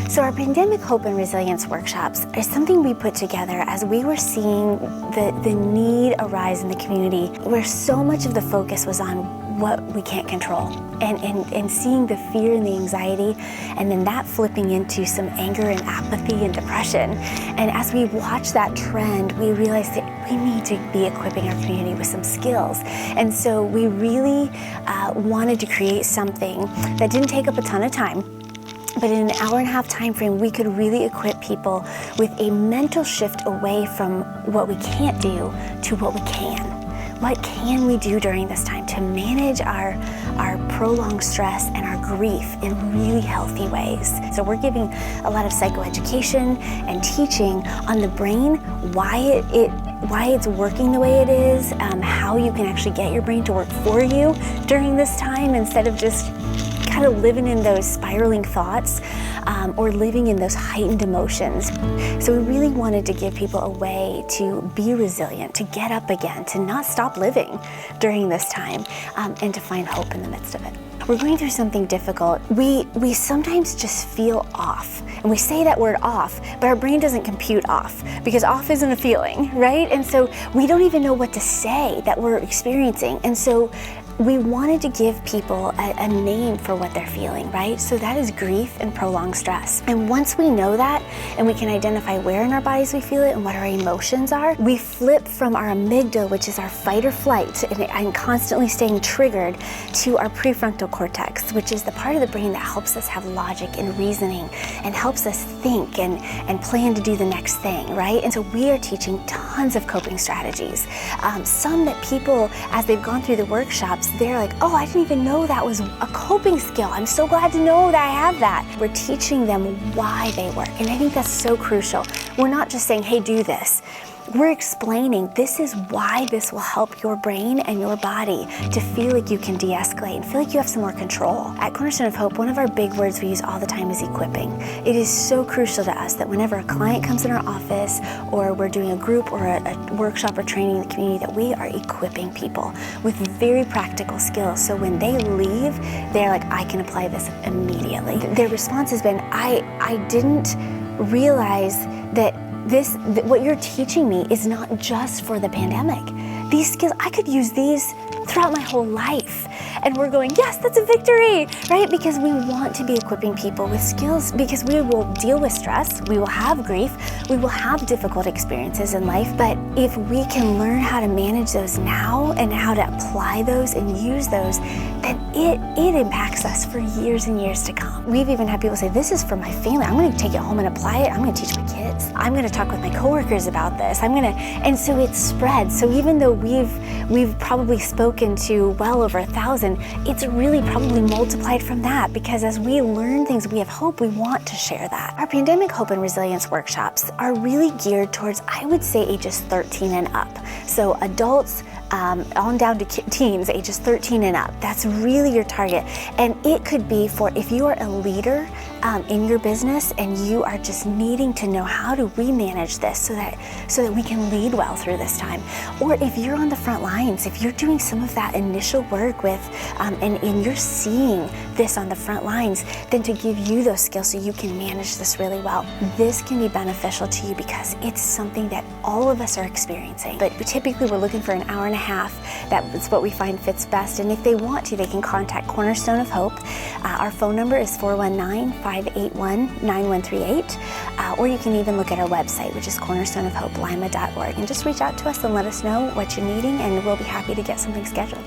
So our Pandemic Hope and Resilience workshops is something we put together as we were seeing the need arise in the community, where so much of the focus was on what we can't control and seeing the fear and the anxiety, and then that flipping into some anger and apathy and depression. And as we watched that trend, we realized that we need to be equipping our community with some skills. And so we really wanted to create something that didn't take up a ton of time, but in an hour-and-a-half time frame, we could really equip people with a mental shift away from what we can't do to what we can. What can we do during this time to manage our prolonged stress and our grief in really healthy ways? So we're giving a lot of psychoeducation and teaching on the brain, why it's working the way it is, how you can actually get your brain to work for you during this time instead of just kind of living in those spiraling thoughts or living in those heightened emotions. So we really wanted to give people a way to be resilient, to get up again, to not stop living during this time, and to find hope in the midst of it. We're going through something difficult. We sometimes just feel off, and we say that word off, but our brain doesn't compute off, because off isn't a feeling, right? And so we don't even know what to say that we're experiencing. And so we wanted to give people a name for what they're feeling, right? So that is grief and prolonged stress. And once we know that, and we can identify where in our bodies we feel it and what our emotions are, we flip from our amygdala, which is our fight or flight, and constantly staying triggered, to our prefrontal cortex, which is the part of the brain that helps us have logic and reasoning and helps us think and plan to do the next thing, right? And so we are teaching tons of coping strategies. Some that people, as they've gone through the workshops, they're like, oh, I didn't even know that was a coping skill. I'm so glad to know that I have that. We're teaching them why they work. And I think that's so crucial. We're not just saying, hey, do this. We're explaining this is why this will help your brain and your body to feel like you can de-escalate and feel like you have some more control. At Cornerstone of Hope, one of our big words we use all the time is equipping. It is so crucial to us that whenever a client comes in our office, or we're doing a group or a workshop or training in the community, that we are equipping people with very practical skills. So when they leave, they're like, I can apply this immediately. Their response has been, I didn't realize that what you're teaching me is not just for the pandemic. These skills, I could use these throughout my whole life. And we're going, yes, that's a victory, right? Because we want to be equipping people with skills, because we will deal with stress, we will have grief, we will have difficult experiences in life, but if we can learn how to manage those now and how to apply those and use those, then it impacts us for years and years to come. We've even had people say, this is for my family. I'm going to take it home and apply it. I'm going to teach my kids. I'm going to talk with my coworkers about this. And so it spreads. So even though we've probably spoken to well over 1,000, it's really probably multiplied from that, because as we learn things, we have hope, we want to share that. Our Pandemic Hope and Resilience workshops are really geared towards, I would say, ages 13 and up. So adults, on down to teens, ages 13 and up. That's really your target. And it could be for if you are a leader in your business and you are just needing to know, how do we manage this so that we can lead well through this time. Or if you're on the front lines, if you're doing some of that initial work with, and you're seeing this on the front lines, then to give you those skills so you can manage this really well. This can be beneficial to you because it's something that all of us are experiencing. But typically we're looking for an hour and a half. That's what we find fits best. And if they want to, they can contact Cornerstone of Hope. Our phone number is 419-581-9138. Or you can even look at our website, which is cornerstoneofhopelima.org, and just reach out to us and let us know what you're needing, and we'll be happy to get something scheduled.